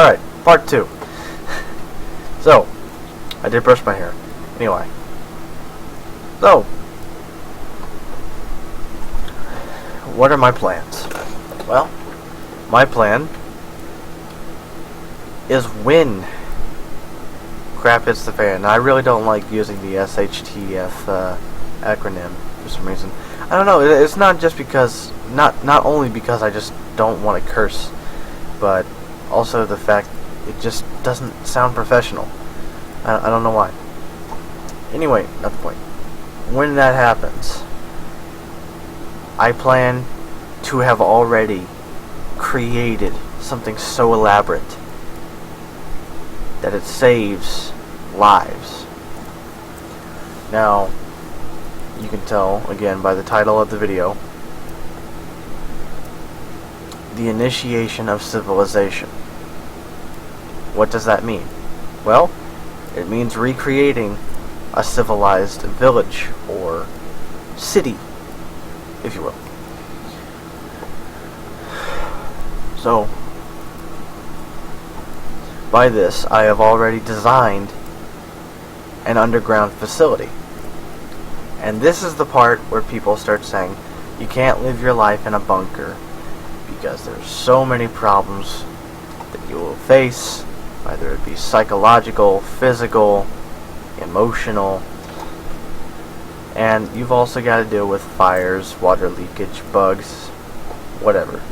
Alright, part 2. So, I did brush my hair. Anyway. So, what are my plans? Well, my plan is when crap hits the fan. I really don't like using the SHTF acronym for some reason. I don't know, it's not just because, not only because I just don't want to curse, but also the fact it just doesn't sound professional. I don't know why. Anyway, not the point. When that happens, I plan to have already created something so elaborate that it saves lives. Now, you can tell, again, by the title of the video, the initiation of civilization. What does that mean? Well, it means recreating a civilized village or city, if you will. So, by this, I have already designed an underground facility. And this is the part where people start saying, you can't live your life in a bunker because there's so many problems that you will face, whether it be psychological, physical, emotional, and you've also got to deal with fires, water leakage, bugs, whatever.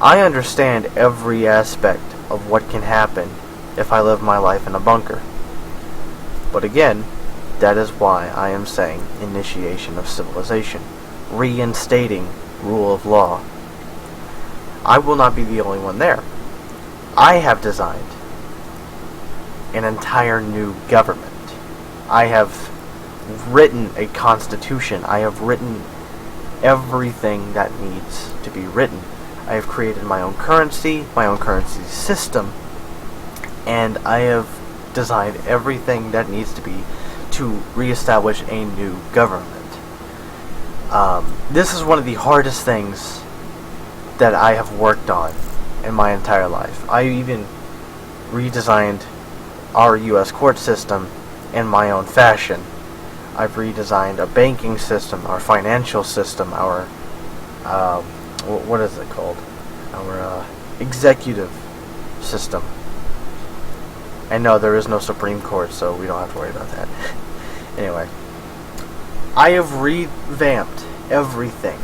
I understand every aspect of what can happen if I live my life in a bunker. But again, that is why I am saying initiation of civilization, reinstating rule of law. I will not be the only one there. I have designed an entire new government. I have written a constitution. I have written everything that needs to be written. I have created my own currency system, and I have designed everything that needs to be to reestablish a new government. This is one of the hardest things that I have worked on in my entire life. I even redesigned our U.S. court system in my own fashion. I've redesigned a banking system, our financial system, our what is it called? Our executive system. And no, there is no Supreme Court, so we don't have to worry about that. Anyway, I have revamped everything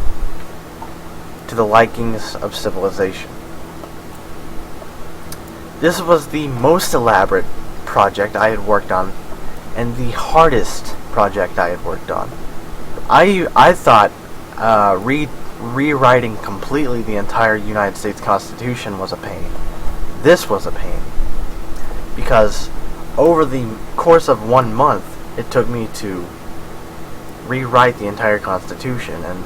to the likings of civilization. This was the most elaborate project I had worked on, and the hardest project I had worked on. I thought rewriting completely the entire United States Constitution was a pain. This was a pain, because over the course of 1 month, it took me to rewrite the entire Constitution and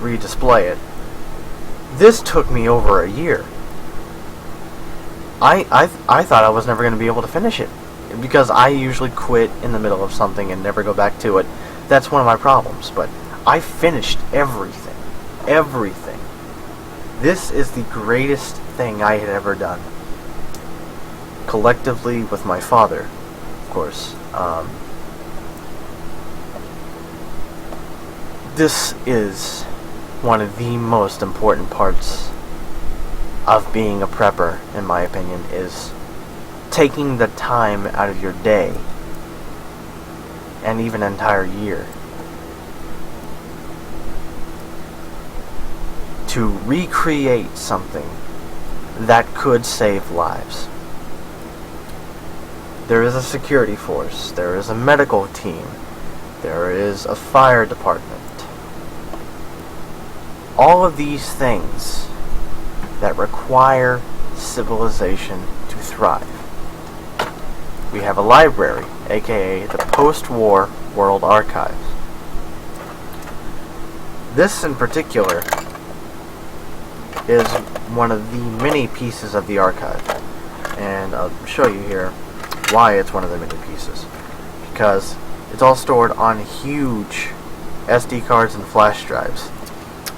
redisplay it. This took me over a year. I thought I was never going to be able to finish it, because I usually quit in the middle of something and never go back to it. That's one of my problems, but I finished everything. Everything. This is the greatest thing I had ever done. Collectively with my father, of course. This is one of the most important parts of being a prepper, in my opinion, is taking the time out of your day, and even an entire year, to recreate something that could save lives. There is a security force, there is a medical team, there is a fire department. All of these things that require civilization to thrive. We have a library, aka the Post-War World Archive. This in particular is one of the many pieces of the archive, and I'll show you here why it's one of the many pieces. Because it's all stored on huge SD cards and flash drives.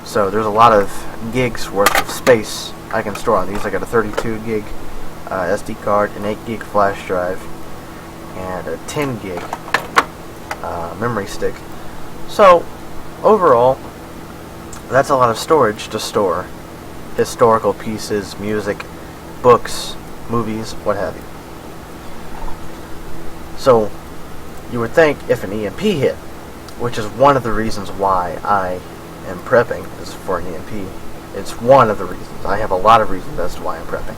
So there's a lot of gigs worth of space I can store on these. I got a 32 gig SD card, an 8 gig flash drive, and a 10 gig memory stick. So overall, that's a lot of storage to store historical pieces, music, books, movies, what have you. So you would think if an EMP hit, which is one of the reasons why I am prepping, is for an EMP. It's one of the reasons. I have a lot of reasons as to why I'm prepping.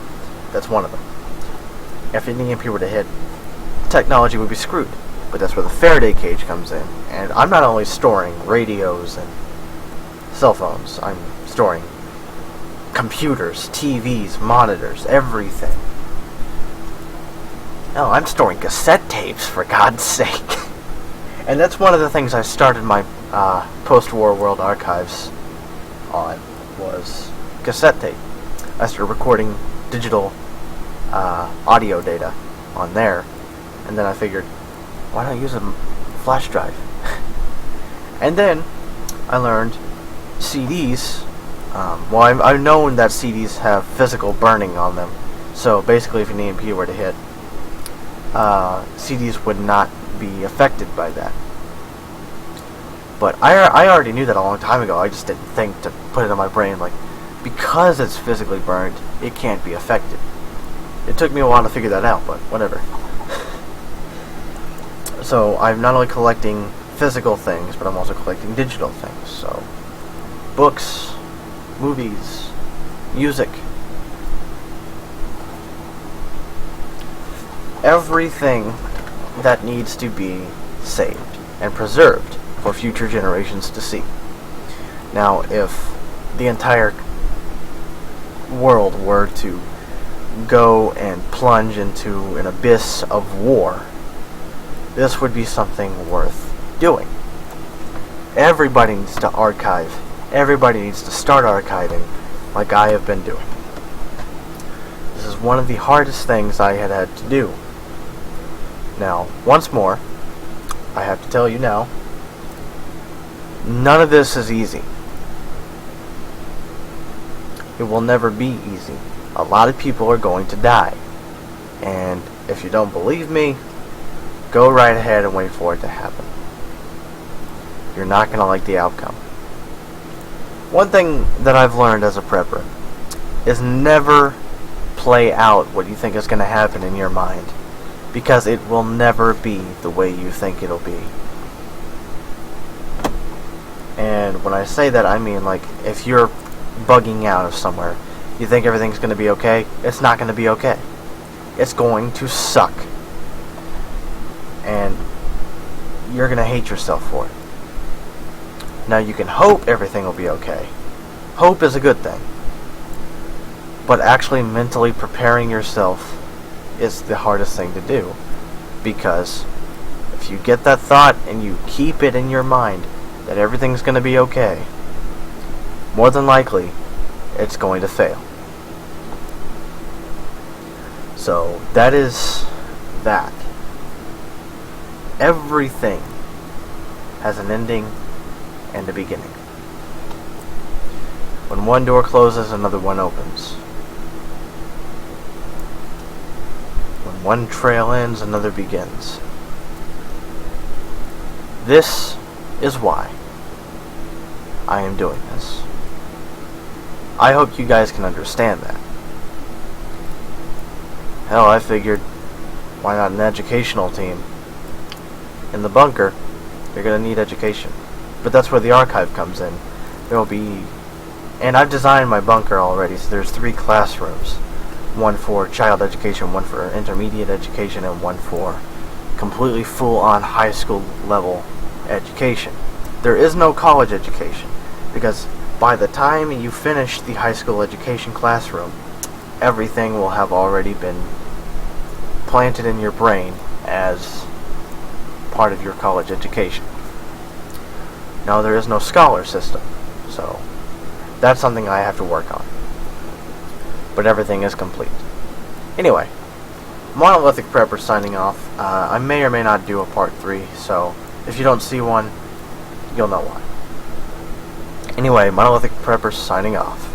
That's one of them. If an EMP were to hit, technology would be screwed. But that's where the Faraday cage comes in. And I'm not only storing radios and cell phones, I'm storing computers, TVs, monitors, everything. No, I'm storing cassette tapes, for God's sake. And that's one of the things I started my post-war world archives on, was cassette tape. I started recording digital audio data on there, and then I figured, why not use a flash drive? And then I learned CDs. Well, I've known that CDs have physical burning on them, so basically if an EMP were to hit, CDs would not be affected by that. But I already knew that a long time ago. I just didn't think to put it in my brain, like, because it's physically burned, it can't be affected. It took me a while to figure that out, but whatever. So I'm not only collecting physical things, but I'm also collecting digital things. So books, movies, music, everything that needs to be saved and preserved for future generations to see. Now, if the entire world were to go and plunge into an abyss of war, this would be something worth doing. Everybody needs to archive. Everybody needs to start archiving like I have been doing. This is one of the hardest things I had to do. Now, once more, I have to tell you now, none of this is easy. It will never be easy. A lot of people are going to die. And if you don't believe me, go right ahead and wait for it to happen. You're not going to like the outcome. One thing that I've learned as a prepper is never play out what you think is going to happen in your mind, because it will never be the way you think it'll be. And when I say that, I mean, like, if you're bugging out of somewhere, you think everything's going to be okay, it's not going to be okay. It's going to suck. And you're going to hate yourself for it. Now, you can hope everything will be okay. Hope is a good thing. But actually mentally preparing yourself is the hardest thing to do. Because if you get that thought and you keep it in your mind that everything's going to be okay, more than likely, it's going to fail. So, that is that. Everything has an ending and a beginning. When one door closes, another one opens. When one trail ends, another begins. This is why I am doing this. I hope you guys can understand that. Hell, I figured, why not an educational team? In the bunker, you're going to need education. But that's where the archive comes in. There will be... And I've designed my bunker already, so there's 3 classrooms. One for child education, one for intermediate education, and one for completely full-on high school level education. There is no college education, because by the time you finish the high school education classroom, everything will have already been planted in your brain as part of your college education. Now, there is no scholar system, so that's something I have to work on. But everything is complete. Anyway, Monolithic Prepper signing off. I may or may not do a part 3, so if you don't see one, you'll know why. Anyway, Monolithic Prepper signing off.